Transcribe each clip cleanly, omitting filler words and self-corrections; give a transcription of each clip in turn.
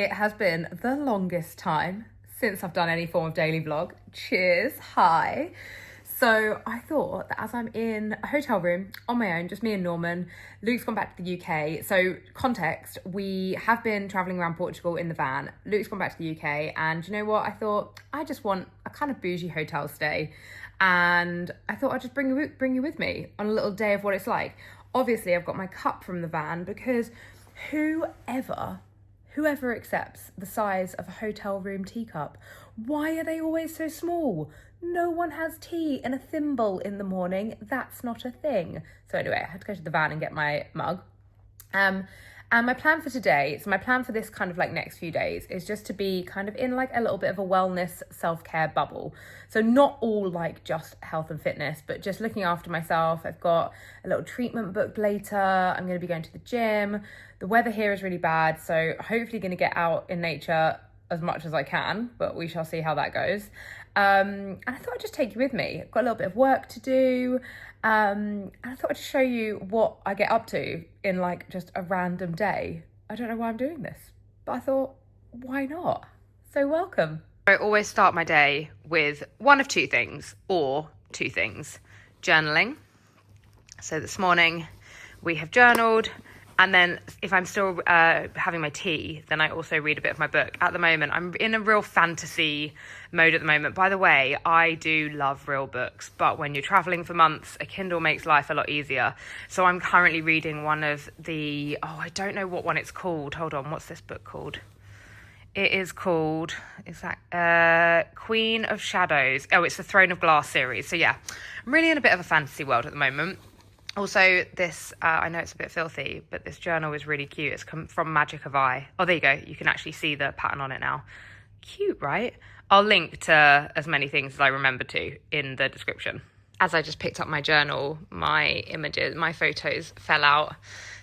It has been the longest time since I've done any form of daily vlog. Cheers, hi. So I thought that as I'm in a hotel room on my own, just me and Norman, Luke's gone back to the UK. So context, we have been traveling around Portugal in the van. Luke's gone back to the UK, and you know what? I thought I just want a kind of bougie hotel stay. And I thought I'd just bring you with me on a little day of what it's like. Obviously, I've got my cup from the van because whoever accepts the size of a hotel room teacup? Why are they always so small? No one has tea in a thimble in the morning. That's not a thing. So anyway, I had to go to the van and get my mug. And my plan for today, so my plan for this kind of like next few days is just to be kind of in like a little bit of a wellness self-care bubble. So not all like just health and fitness, but just looking after myself. I've got a little treatment booked later. I'm going to be going to the gym. The weather here is really bad, so hopefully going to get out in nature as much as I can, but we shall see how that goes. And I thought I'd just take you with me. I've got a little bit of work to do. And I thought I'd show you what I get up to in like just a random day. I don't know why I'm doing this, but I thought, why not? So welcome. I always start my day with one of two things, or two things. Journaling. So this morning we have journaled. And then if I'm still having my tea, then I also read a bit of my book. At the moment, I'm in a real fantasy mode at the moment. By the way, I do love real books, but when you're traveling for months, a Kindle makes life a lot easier. So I'm currently reading one of the, I don't know what one it's called. Hold on, what's this book called? It is called, Queen of Shadows. Oh, it's the Throne of Glass series. So yeah, I'm really in a bit of a fantasy world at the moment. Also, this, I know it's a bit filthy, but this journal is really cute. It's come from Magic of Eye. Oh, there you go. You can actually see the pattern on it now. Cute, right? I'll link to as many things as I remember to in the description. As I just picked up my journal, my photos fell out.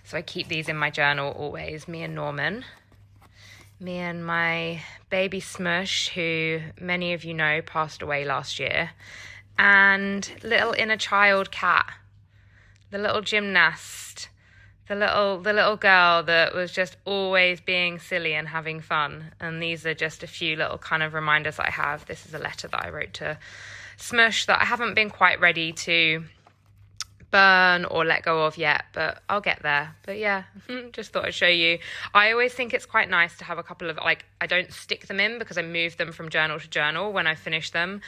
So I keep these in my journal always. Me and Norman. Me and my baby Smush, who many of you know passed away last year. And little inner child cat. The little gymnast, the little girl that was just always being silly and having fun. And these are just a few little kind of reminders I have. This is a letter that I wrote to Smush that I haven't been quite ready to burn or let go of yet, but I'll get there. But yeah, just thought I'd show you. I always think it's quite nice to have a couple of, like, I don't stick them in because I move them from journal to journal when I finish them.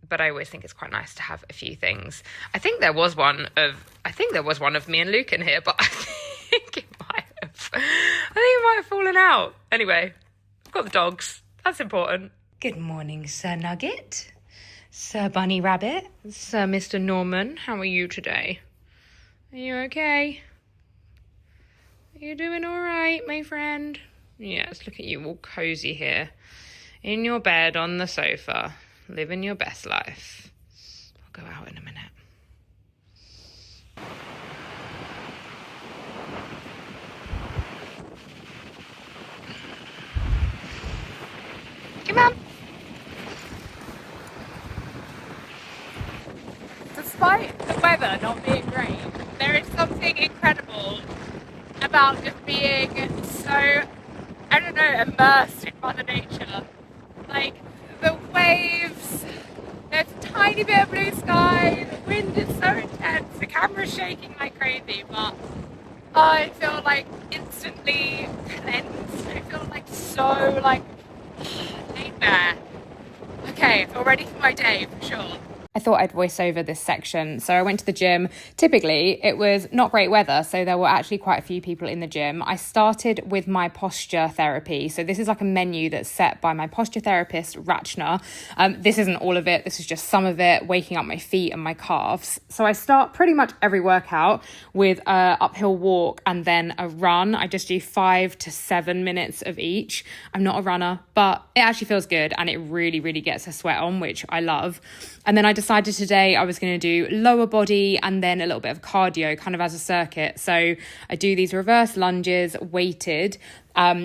But I always think it's quite nice to have a few things. I think there was one of me and Luke in here, but I think it might have fallen out. Anyway, I've got the dogs. That's important. Good morning, Sir Nugget. Sir Bunny Rabbit. Sir Mr. Norman. How are you today? Are you okay? Are you doing all right, my friend? Yes, look at you all cozy here. In your bed on the sofa. Living your best life. I'll go out in a minute. Come on. Despite the weather not being great, there is something incredible about just being so, I don't know, immersed in Mother Nature. Like, the waves, there's a tiny bit of blue sky, the wind is so intense, the camera's shaking like crazy, but I feel like instantly cleansed. I feel like so like laid there. Okay, I feel ready for my day for sure. I thought I'd voice over this section. So I went to the gym. Typically, it was not great weather, so there were actually quite a few people in the gym. I started with my posture therapy. So this is like a menu that's set by my posture therapist, Rachna. This isn't all of it. This is just some of it, waking up my feet and my calves. So I start pretty much every workout with an uphill walk and then a run. I just do 5 to 7 minutes of each. I'm not a runner, but it actually feels good and it really, really gets a sweat on, which I love. And then I decided today I was going to do lower body and then a little bit of cardio kind of as a circuit. So I do these reverse lunges weighted.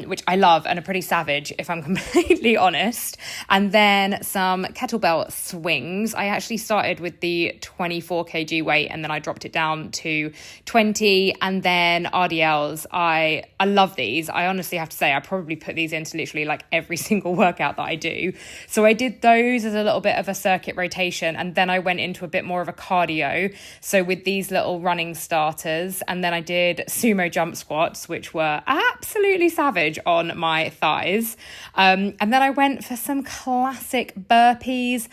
which I love and are pretty savage if I'm completely honest. And then some kettlebell swings. I actually started with the 24 kg weight and then I dropped it down to 20. And then RDLs, I love these. I honestly have to say I probably put these into literally like every single workout that I do. So I did those as a little bit of a circuit rotation, and then I went into a bit more of a cardio, so with these little running starters. And then I did sumo jump squats, which were absolutely savage on my thighs, and then I went for some classic burpees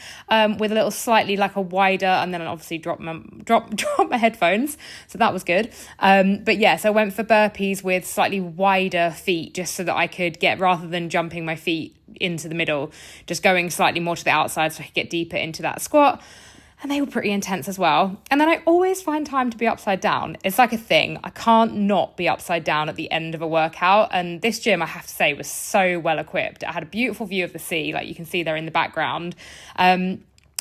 with a little slightly like a wider, and then I obviously dropped my headphones, so that was good. But yes, I went for burpees with slightly wider feet, just so that I could get, rather than jumping my feet into the middle, just going slightly more to the outside so I could get deeper into that squat. And they were pretty intense as well. And then I always find time to be upside down. It's like a thing. I can't not be upside down at the end of a workout. And this gym, I have to say, was so well equipped. It had a beautiful view of the sea, like you can see there in the background.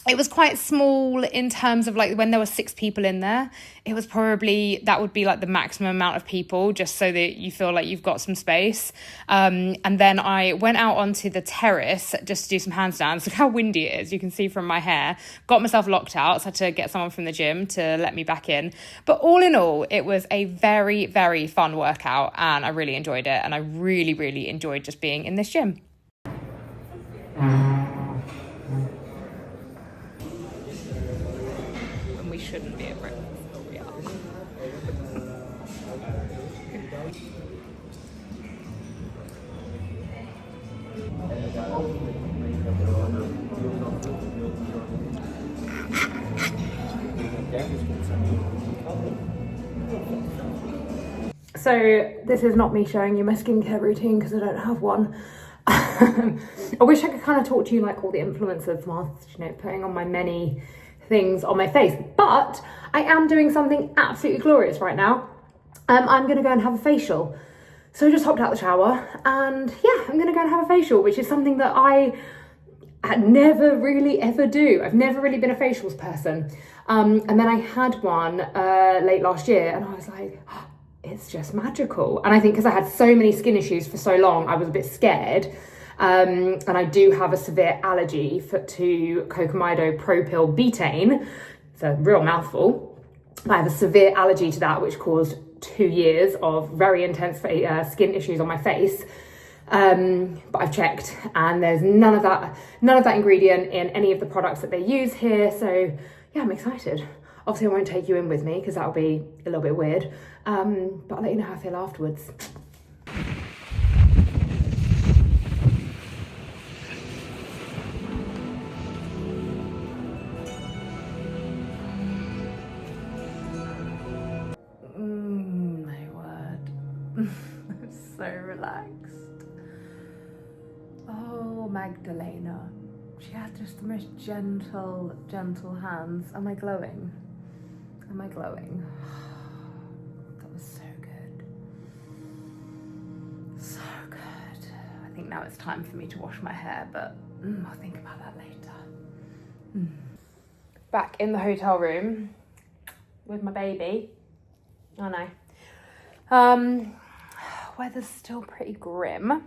It was quite small in terms of like when there were 6 people in there, it was probably, that would be like the maximum amount of people, just so that you feel like you've got some space. And then I went out onto the terrace just to do some handstands. Look how windy it is. You can see from my hair. Got myself locked out, so I had to get someone from the gym to let me back in. But all in all, it was a very, very fun workout and I really enjoyed it. And I really, really enjoyed just being in this gym. Shouldn't be at breakfast, but we are. So this is not me showing you my skincare routine because I don't have one. I wish I could kind of talk to you like all the influence of putting on my many things on my face, but I am doing something absolutely glorious right now. I'm gonna go and have a facial. So I just hopped out the shower and yeah, I'm gonna go and have a facial, which is something that I never really ever do. I've never really been a facials person. And then I had one late last year and I was like, oh, it's just magical. And I think because I had so many skin issues for so long, I was a bit scared. And I do have a severe allergy to cocamidо propyl betaine. It's a real mouthful. I have a severe allergy to that, which caused 2 years of very intense skin issues on my face. But I've checked and there's none of that ingredient in any of the products that they use here. So yeah, I'm excited. Obviously I won't take you in with me because that'll be a little bit weird. But I'll let you know how I feel afterwards. I'm so relaxed. Oh, Magdalena. She had just the most gentle hands. Am I glowing? Am I glowing? That was so good. So good. I think now it's time for me to wash my hair, but I'll think about that later. Back in the hotel room with my baby. I know. Weather's still pretty grim.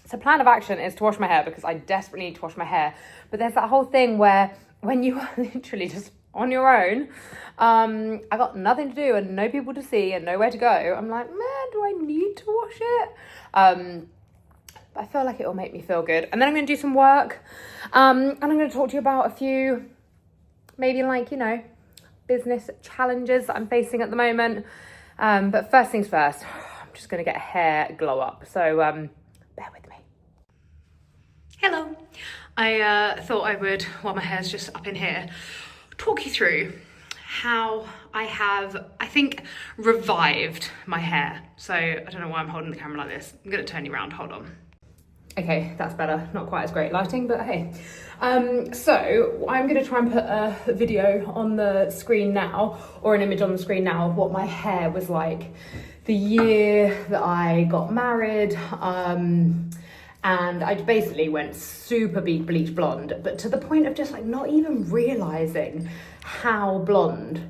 So plan of action is to wash my hair because I desperately need to wash my hair. But there's that whole thing where when you are literally just on your own, I got nothing to do and no people to see and nowhere to go. I'm like, man, do I need to wash it? But I feel like it will make me feel good. And then I'm going to do some work. And I'm going to talk to you about a few, maybe like, business challenges that I'm facing at the moment. But first things first, I'm just going to get a hair glow up. So bear with me. Hello. I thought I would, while my hair's just up in here, talk you through how I have, I think, revived my hair. So I don't know why I'm holding the camera like this. I'm going to turn you around. Hold on. Okay, that's better. Not quite as great lighting, but hey. So I'm going to try and put a video on the screen now, or an image on the screen now of what my hair was like the year that I got married. And I basically went super bleach blonde, but to the point of just like not even realizing how blonde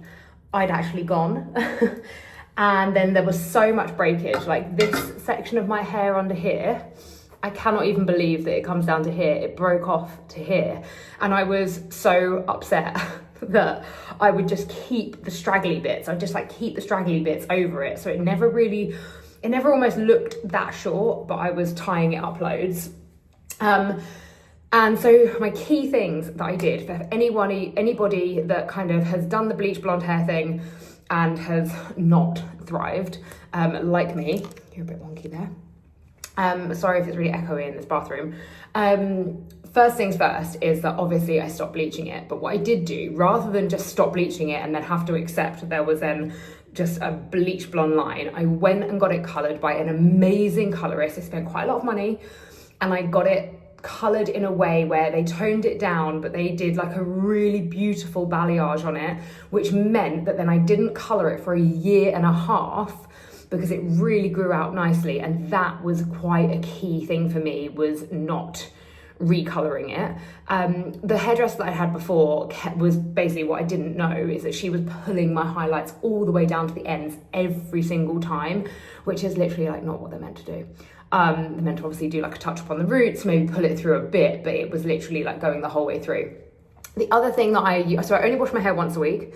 I'd actually gone. And then there was so much breakage, like this section of my hair under here, I cannot even believe that it comes down to here. It broke off to here. And I was so upset that I would just keep the straggly bits. I'd just like keep the straggly bits over it. So it never almost looked that short, but I was tying it up loads. And so my key things that I did for anybody that kind of has done the bleach blonde hair thing and has not thrived, like me, you're a bit wonky there. Sorry if it's really echoey in this bathroom. First things first is that obviously I stopped bleaching it, but what I did do, rather than just stop bleaching it and then have to accept there was then just a bleach blonde line, I went and got it coloured by an amazing colourist. I spent quite a lot of money and I got it coloured in a way where they toned it down, but they did like a really beautiful balayage on it, which meant that then I didn't colour it for a year and a half because it really grew out nicely. And that was quite a key thing for me, was not recolouring it. The hairdresser that I had before was basically, what I didn't know is that she was pulling my highlights all the way down to the ends every single time, which is literally like not what they're meant to do. They're meant to obviously do like a touch up on the roots, maybe pull it through a bit, but it was literally like going the whole way through. The other thing that so I only wash my hair once a week,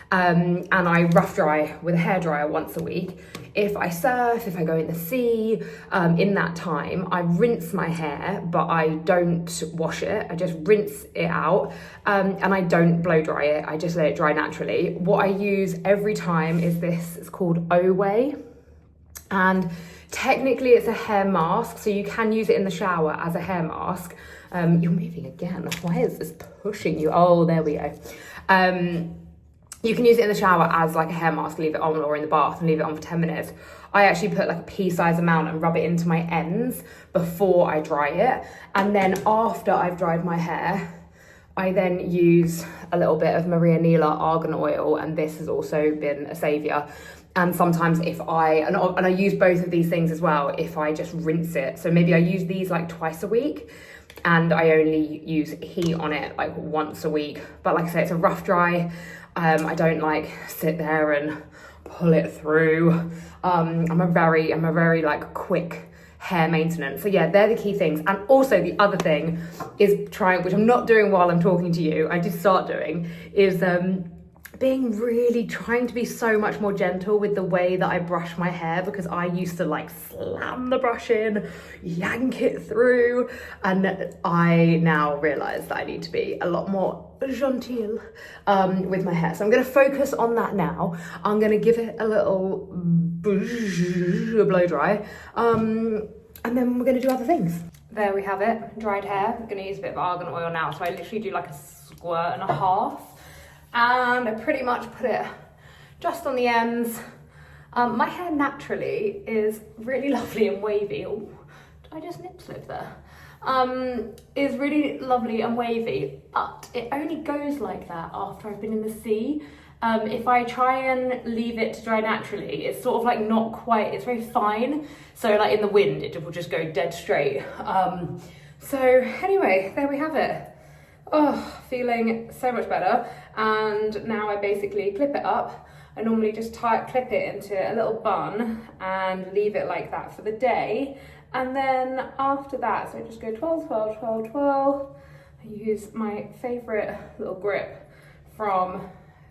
and I rough dry with a hairdryer once a week. If I surf, if I go in the sea, in that time, I rinse my hair, but I don't wash it. I just rinse it out, and I don't blow dry it. I just let it dry naturally. What I use every time is this, it's called Oway, and technically it's a hair mask, so you can use it in the shower as a hair mask. You're moving again. Why is this pushing you? Oh, there we go. You can use it in the shower as like a hair mask, leave it on, or in the bath and leave it on for 10 minutes. I actually put like a pea-sized amount and rub it into my ends before I dry it. And then after I've dried my hair, I then use a little bit of Maria Neela argan oil, and this has also been a saviour. And sometimes and I use both of these things as well if I just rinse it. So maybe I use these like twice a week, and I only use heat on it like once a week. But like I say, it's a rough dry. I don't like sit there and pull it through. I'm a very like quick hair maintenance. So yeah, they're the key things. And also the other thing is which I'm not doing while I'm talking to you, I did start doing, is trying to be so much more gentle with the way that I brush my hair, because I used to like slam the brush in, yank it through, and I now realise that I need to be a lot more genteel with my hair. So I'm going to focus on that now. I'm going to give it a little blow dry, and then we're going to do other things. There we have it, dried hair. I'm going to use a bit of argan oil now, so I literally do like a squirt and a half. And I pretty much put it just on the ends. My hair naturally is really lovely and wavy. Oh, did I just nip slip there? Is really lovely and wavy, but it only goes like that after I've been in the sea. If I try and leave it to dry naturally, it's sort of like not quite, it's very fine. So like in the wind, it will just go dead straight. So anyway, there we have it. Oh, feeling so much better. And now I basically clip it up. I normally just clip it into a little bun and leave it like that for the day. And then after that, so I just go 12, 12, 12, 12. I use my favourite little grip from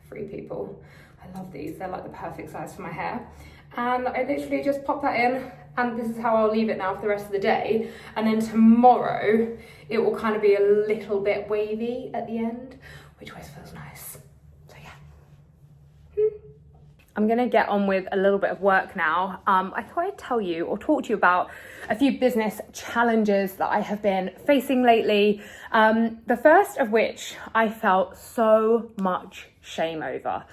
Free People. I love these, they're like the perfect size for my hair. And I literally just pop that in, and this is how I'll leave it now for the rest of the day. And then tomorrow, it will kind of be a little bit wavy at the end, which always feels nice. So yeah. I'm gonna get on with a little bit of work now. I thought I'd tell you or talk to you about a few business challenges that I have been facing lately. The first of which I felt so much shame over.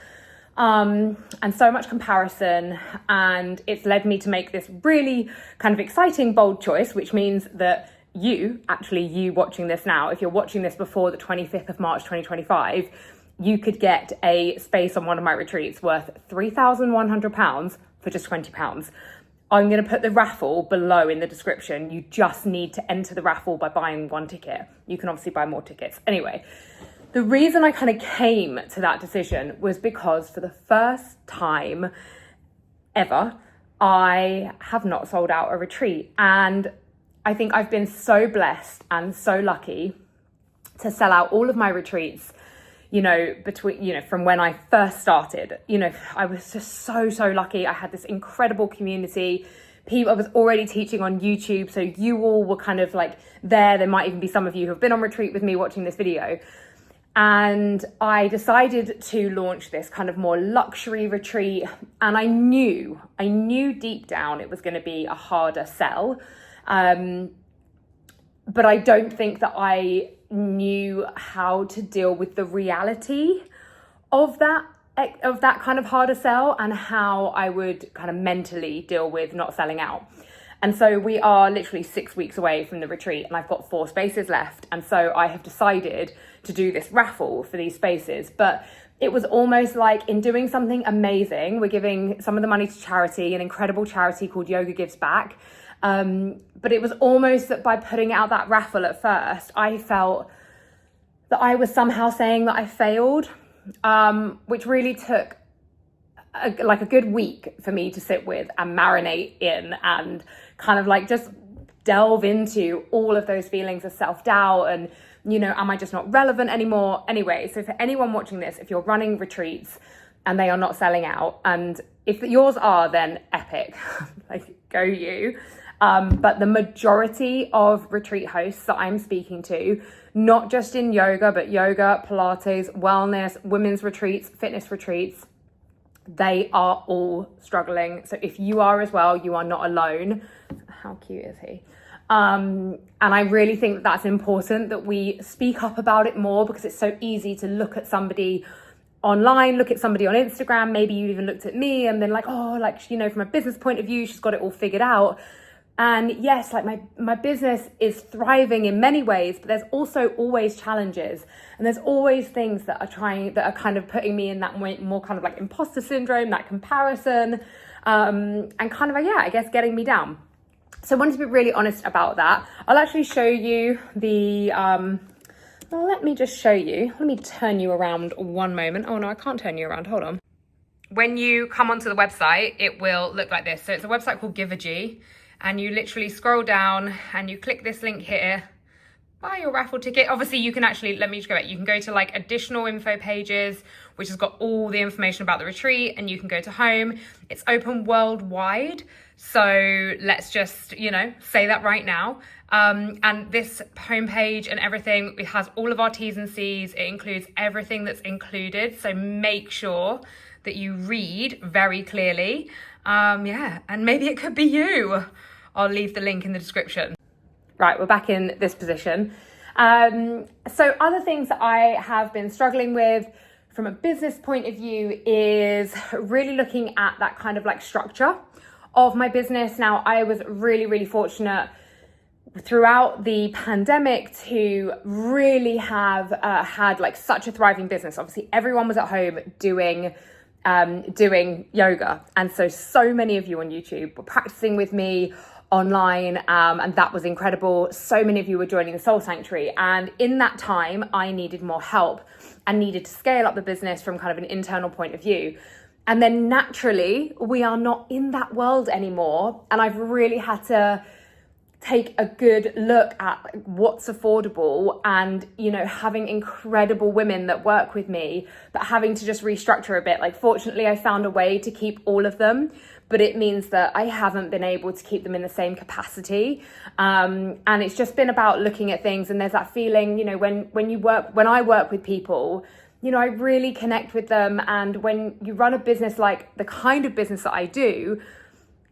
And so much comparison, and it's led me to make this really kind of exciting, bold choice, which means that you watching this now, if you're watching this before the 25th of March 2025, you could get a space on one of my retreats worth £3,100 for just £20. I'm going to put the raffle below in the description. You just need to enter the raffle by buying one ticket. You can obviously buy more tickets. Anyway, the reason I kind of came to that decision was because for the first time ever, I have not sold out a retreat. And I think I've been so blessed and so lucky to sell out all of my retreats, from when I first started. I was just so lucky. I had this incredible community. I was already teaching on YouTube, so you all were kind of like there. There might even be some of you who have been on retreat with me watching this video. And I decided to launch this kind of more luxury retreat. And I knew deep down it was going to be a harder sell. But I don't think that I knew how to deal with the reality of that kind of harder sell, and how I would kind of mentally deal with not selling out. And so we are literally 6 weeks away from the retreat, and I've got 4 spaces left. And so I have decided to do this raffle for these spaces. But it was almost like, in doing something amazing, we're giving some of the money to charity, an incredible charity called Yoga Gives Back. But it was almost that by putting out that raffle at first, I felt that I was somehow saying that I failed, which really took a good week for me to sit with and marinate in, and kind of like just delve into all of those feelings of self-doubt and, am I just not relevant anymore? Anyway, so for anyone watching this, if you're running retreats and they are not selling out, and if yours are, then epic, like go you. But the majority of retreat hosts that I'm speaking to, not just in yoga, but yoga, Pilates, wellness, women's retreats, fitness retreats, they are all struggling. So if you are as well, you are not alone. How cute is he? And I really think that that's important, that we speak up about it more, because it's so easy to look at somebody online, look at somebody on Instagram. Maybe you even looked at me and been like, from a business point of view, she's got it all figured out. And yes, like my business is thriving in many ways, but there's also always challenges, and there's always things that are kind of putting me in that more kind of like imposter syndrome, that comparison, and kind of, I guess getting me down. So I wanted to be really honest about that. I'll actually show you let me just show you. Let me turn you around one moment. Oh no, I can't turn you around. Hold on. When you come onto the website, it will look like this. So it's a website called Givergy. And you literally scroll down and you click this link here, buy your raffle ticket. Obviously you can actually, let me just go back. You can go to like additional info pages, which has got all the information about the retreat, and you can go to home. It's open worldwide. So let's just, say that right now. And this homepage and everything, it has all of our T's and C's. It includes everything that's included. So make sure that you read very clearly. And maybe it could be you. I'll leave the link in the description. Right, we're back in this position. So other things that I have been struggling with from a business point of view is really looking at that kind of like structure of my business. Now, I was really fortunate throughout the pandemic to really have had like such a thriving business. Obviously, everyone was at home doing yoga. And so many of you on YouTube were practicing with me online, and that was incredible. So many of you were joining the Soul Sanctuary, and in that time I needed more help and needed to scale up the business from kind of an internal point of view. And then naturally we are not in that world anymore, and I've really had to take a good look at what's affordable, and having incredible women that work with me, but having to just restructure a bit. Like, fortunately I found a way to keep all of them, but it means that I haven't been able to keep them in the same capacity. And it's just been about looking at things, and there's that feeling, when I work with people, I really connect with them. And when you run a business like the kind of business that I do,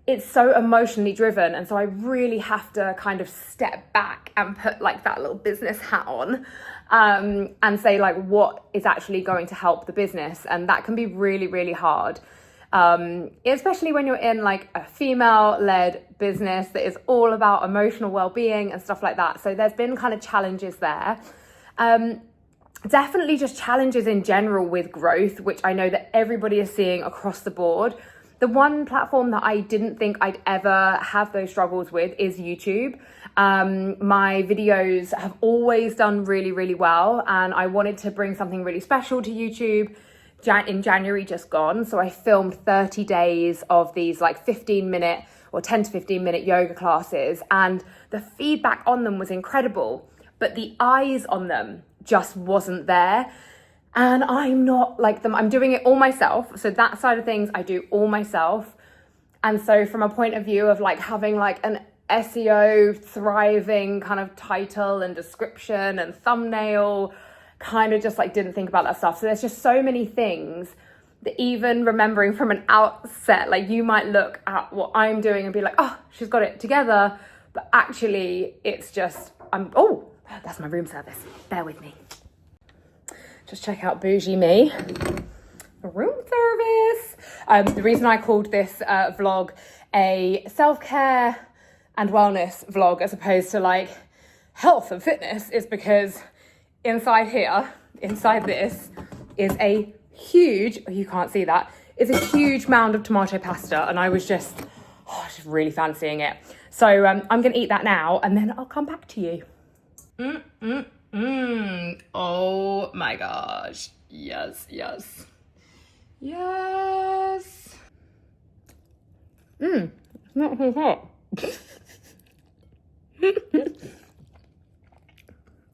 it's so emotionally driven. And so I really have to kind of step back and put like that little business hat on, and say like, what is actually going to help the business? And that can be really hard. Especially when you're in like a female-led business that is all about emotional well-being and stuff like that. So there's been kind of challenges there. Definitely just challenges in general with growth, which I know that everybody is seeing across the board. The one platform that I didn't think I'd ever have those struggles with is YouTube. My videos have always done really well, and I wanted to bring something really special to YouTube in January just gone. So I filmed 30 days of these like 15-minute or 10 to 15-minute yoga classes, and the feedback on them was incredible, but the eyes on them just wasn't there. And I'm not like them. I'm doing it all myself. So that side of things, I do all myself. And so from a point of view of like having like an SEO thriving kind of title and description and thumbnail, kind of just like didn't think about that stuff. So there's just so many things that even remembering from an outset, like you might look at what I'm doing and be like, oh, she's got it together. But actually it's just, oh, that's my room service. Bear with me. Just check out Bougie Me. Room service. The reason I called this vlog a self-care and wellness vlog as opposed to like health and fitness is because inside this is a huge, you can't see that, is a huge mound of tomato pasta, and I was just really fancying it. So I'm gonna eat that now and then I'll come back to you. Oh my gosh. Yes. It's not so hot.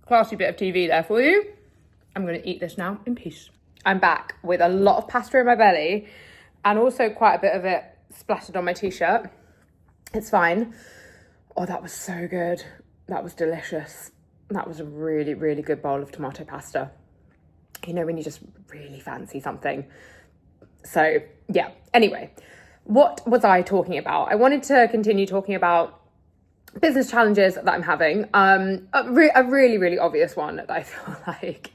Classy bit of TV there for you. I'm going to eat this now in peace. I'm back with a lot of pasta in my belly and also quite a bit of it splattered on my t-shirt. It's fine. Oh, that was so good. That was delicious. That was a really, really good bowl of tomato pasta. You know, when you just really fancy something. So yeah, anyway, what was I talking about? I wanted to continue talking about business challenges that I'm having. A really, really obvious one that I feel like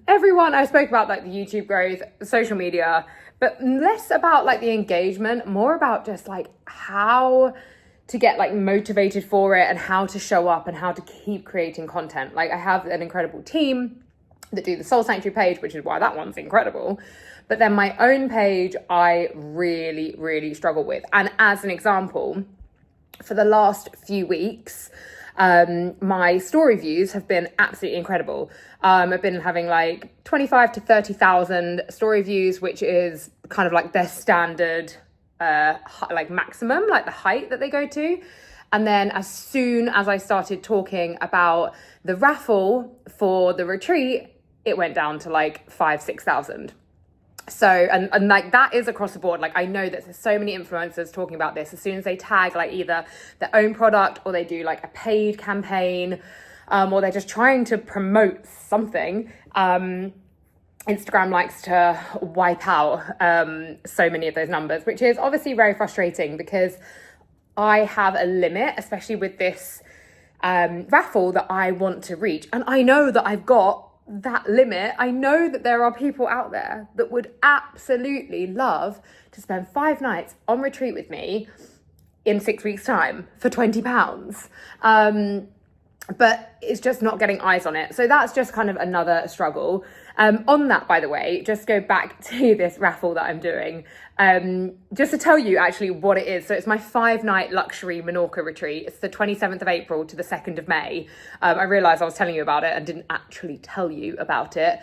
everyone, I spoke about like the YouTube growth, social media, but less about like the engagement, more about just like how to get like motivated for it and how to show up and how to keep creating content. Like I have an incredible team that do the Soul Sanctuary page, which is why that one's incredible. But then my own page, I really, really struggle with. And as an example, for the last few weeks, my story views have been absolutely incredible. I've been having like 25 to 30,000 story views, which is kind of like their standard, like maximum, like the height that they go to. And then as soon as I started talking about the raffle for the retreat, it went down to like 6,000. So, and like that is across the board. Like I know that there's so many influencers talking about this. As soon as they tag like either their own product or they do like a paid campaign, or they're just trying to promote something, Instagram likes to wipe out so many of those numbers, which is obviously very frustrating because I have a limit, especially with this raffle that I want to reach. And I know that I've got that limit. I know that there are people out there that would absolutely love to spend 5 nights on retreat with me in 6 weeks' time for £20. But it's just not getting eyes on it. So that's just kind of another struggle. On that, by the way, just go back to this raffle that I'm doing. Just to tell you actually what it is. So it's my 5-night luxury Menorca retreat. It's the 27th of April to the 2nd of May. I realised I was telling you about it and didn't actually tell you about it.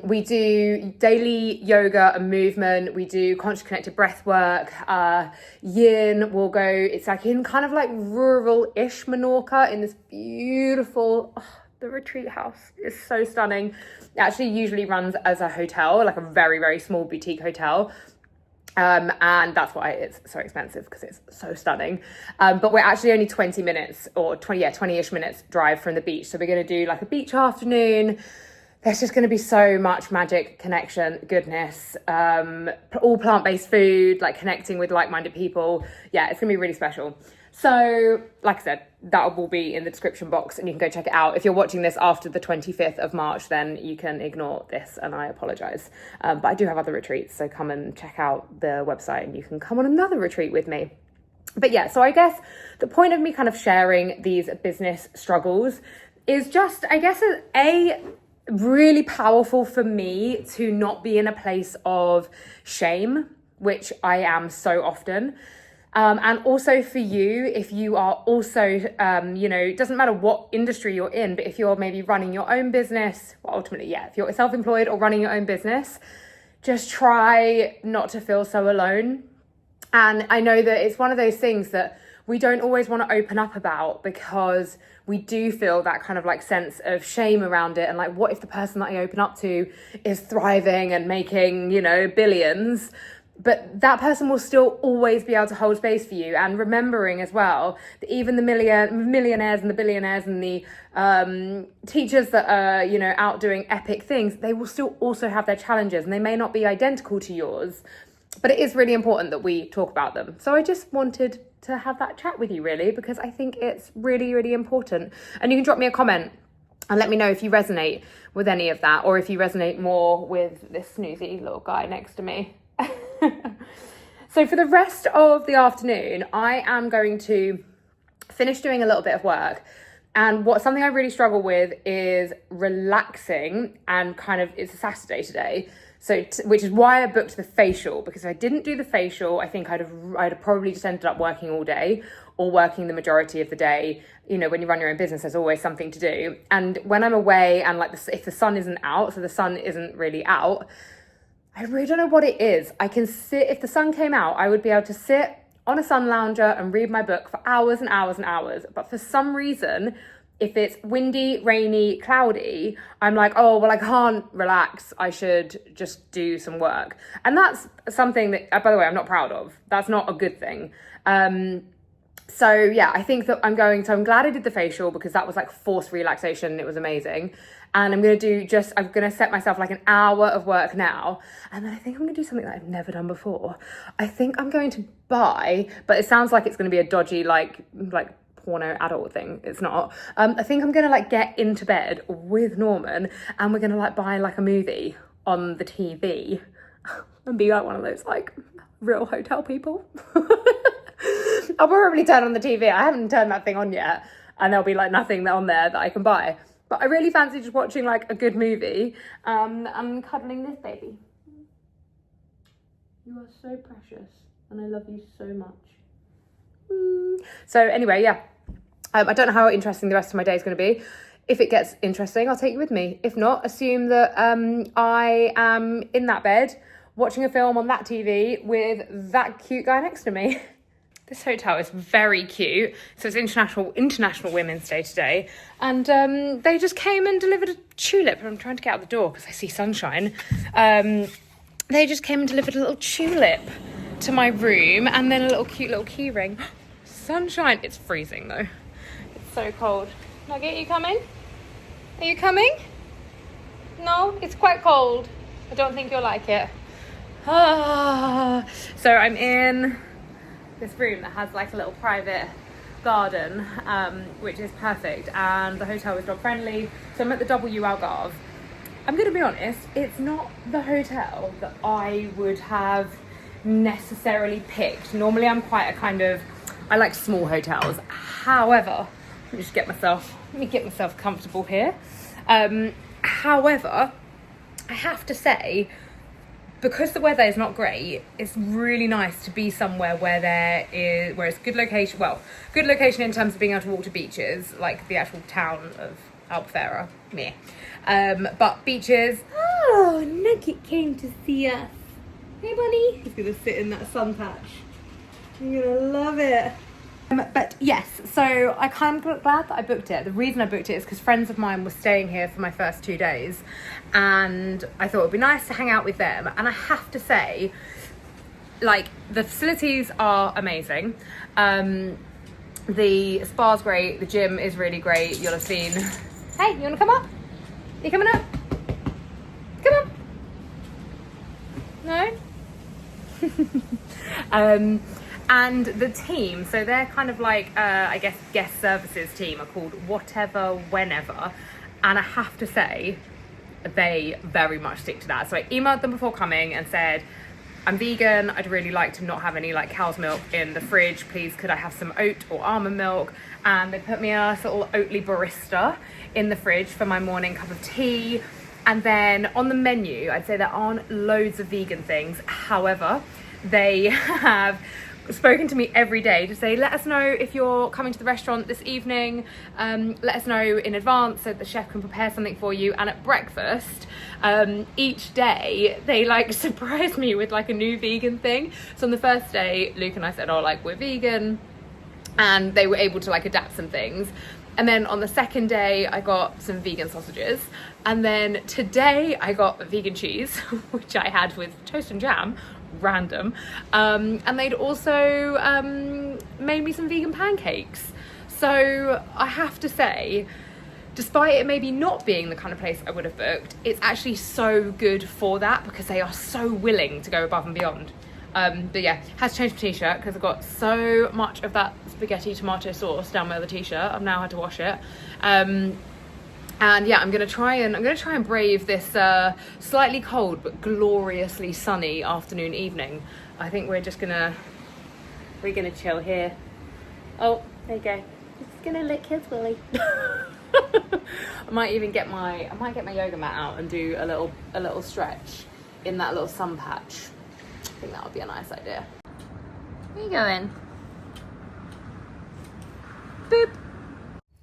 We do daily yoga and movement. We do conscious connected breath work. Yin will go, it's like in kind of like rural-ish Menorca in this beautiful, the retreat house is so stunning. It actually usually runs as a hotel, like a very, very small boutique hotel. And that's why it's so expensive, because it's so stunning. But we're actually only 20 minutes or 20-ish minutes drive from the beach. So we're going to do like a beach afternoon. There's just going to be so much magic, connection, goodness, all plant-based food, like connecting with like-minded people. Yeah, it's going to be really special. So, like I said, that will be in the description box and you can go check it out. If you're watching this after the 25th of March, then you can ignore this and I apologise. But I do have other retreats, so come and check out the website and you can come on another retreat with me. But yeah, so I guess the point of me kind of sharing these business struggles is just, I guess, really powerful for me to not be in a place of shame, which I am so often. And also for you, if you are also, it doesn't matter what industry you're in, but if you're maybe running your own business, well, ultimately, yeah, if you're self-employed or running your own business, just try not to feel so alone. And I know that it's one of those things that we don't always want to open up about, because we do feel that kind of like sense of shame around it. And like, what if the person that I open up to is thriving and making, you know, billions? But that person will still always be able to hold space for you. And remembering as well that even the millionaires and the billionaires and the teachers that are, you know, out doing epic things, they will still also have their challenges, and they may not be identical to yours. But it is really important that we talk about them. So I just wanted to have that chat with you, really, because I think it's really, really important. And you can drop me a comment and let me know if you resonate with any of that, or if you resonate more with this snoozy little guy next to me. So for the rest of the afternoon, I am going to finish doing a little bit of work. And something I really struggle with is relaxing, and kind of, it's a Saturday today. So, which is why I booked the facial, because if I didn't do the facial, I think I'd have probably just ended up working all day, or working the majority of the day. You know, when you run your own business, there's always something to do. And when I'm away and like if the sun isn't out, so the sun isn't really out, I really don't know what it is. I can sit, if the sun came out, I would be able to sit on a sun lounger and read my book for hours and hours and hours. But for some reason, if it's windy, rainy, cloudy, I'm like, oh, well, I can't relax. I should just do some work. And that's something that, by the way, I'm not proud of. That's not a good thing. So yeah, I think that I'm glad I did the facial, because that was like forced relaxation. It was amazing. And I'm going to set myself like an hour of work now. And then I think I'm going to do something that I've never done before. I think I'm going to buy, but it sounds like it's going to be a dodgy, like porno adult thing. It's not. I think I'm going to like get into bed with Norman, and we're going to like buy like a movie on the TV and be like one of those like real hotel people. I'll probably turn on the TV. I haven't turned that thing on yet, and there'll be like nothing on there that I can buy. But I really fancy just watching like a good movie and cuddling this baby. You are so precious, and I love you so much. So anyway, yeah. I don't know how interesting the rest of my day is going to be. If it gets interesting, I'll take you with me. If not, assume that I am in that bed watching a film on that TV with that cute guy next to me. This hotel is very cute. So it's International Women's Day today. And they just came and delivered a tulip. I'm trying to get out the door because I see sunshine. They just came and delivered a little tulip to my room, and then a cute little key ring. Sunshine. It's freezing though. It's so cold. Nugget, you coming? Are you coming? No, it's quite cold. I don't think you'll like it. So I'm in this room that has like a little private garden, which is perfect, and the hotel is dog friendly. So I'm at the W Algarve. I'm gonna be honest, it's not the hotel that I would have necessarily picked. Normally I'm quite I like small hotels. However, let me get myself comfortable here. However, I have to say, because the weather is not great, it's really nice to be somewhere where it's good location. Well, good location in terms of being able to walk to beaches, like the actual town of Albufeira. Meh. But beaches. Oh, Nugget came to see us. Hey, bunny. He's gonna sit in that sun patch. You're gonna love it. But yes, so I kind of glad that I booked it. The reason I booked it is because friends of mine were staying here for my first 2 days, and I thought it'd be nice to hang out with them. And I have to say, like, the facilities are amazing. The spa's great. The gym is really great. You'll have seen. Hey, you want to come up? You coming up? Come on. No? And the team, so they're kind of like, I guess, guest services team, are called Whatever Whenever. And I have to say, they very much stick to that. So I emailed them before coming and said, I'm vegan. I'd really like to not have any like cow's milk in the fridge. Please, could I have some oat or almond milk? And they put me a nice little Oatly barista in the fridge for my morning cup of tea. And then on the menu, I'd say there aren't loads of vegan things. However, they have spoken to me every day to say, let us know if you're coming to the restaurant this evening, let us know in advance so the chef can prepare something for you. And at breakfast, each day they like surprise me with like a new vegan thing. So on the first day, Luke and I said, oh, like, we're vegan, and they were able to like adapt some things. And then on the second day, I got some vegan sausages. And then today I got vegan cheese, which I had with toast and jam, random. And they'd also made me some vegan pancakes. So I have to say, despite it maybe not being the kind of place I would have booked, it's actually so good for that because they are so willing to go above and beyond. But yeah, had to change my t-shirt because I've got so much of that spaghetti tomato sauce down my other t-shirt. I've now had to wash it. And yeah, I'm gonna try and brave this slightly cold but gloriously sunny afternoon evening. I think we're gonna chill here. Oh, there you go. It's gonna lick his willy. I might get my yoga mat out and do a little stretch in that little sun patch. I think that would be a nice idea. Where are you going? Boop.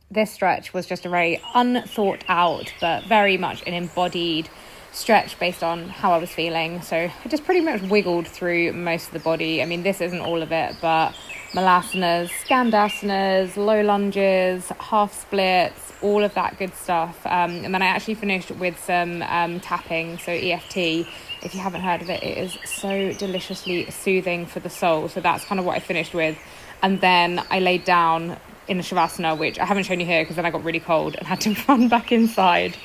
This stretch was just a very unthought out, but very much an embodied stretch based on how I was feeling. So I just pretty much wiggled through most of the body. I mean, this isn't all of it, but malasanas, skandasanas, low lunges, half splits, all of that good stuff. And then I actually finished with some tapping, so EFT. If you haven't heard of it, it is so deliciously soothing for the soul. So that's kind of what I finished with. And then I laid down in a shavasana, which I haven't shown you here because then I got really cold and had to run back inside.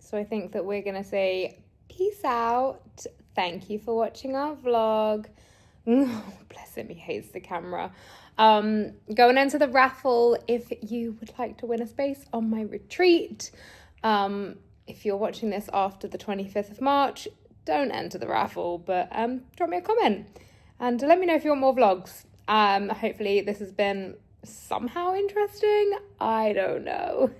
So I think that we're gonna say peace out. Thank you for watching our vlog. Oh, bless him, he hates the camera. Go and enter the raffle if you would like to win a space on my retreat. If you're watching this after the 25th of March, don't enter the raffle, but drop me a comment and let me know if you want more vlogs. Hopefully this has been somehow interesting. I don't know.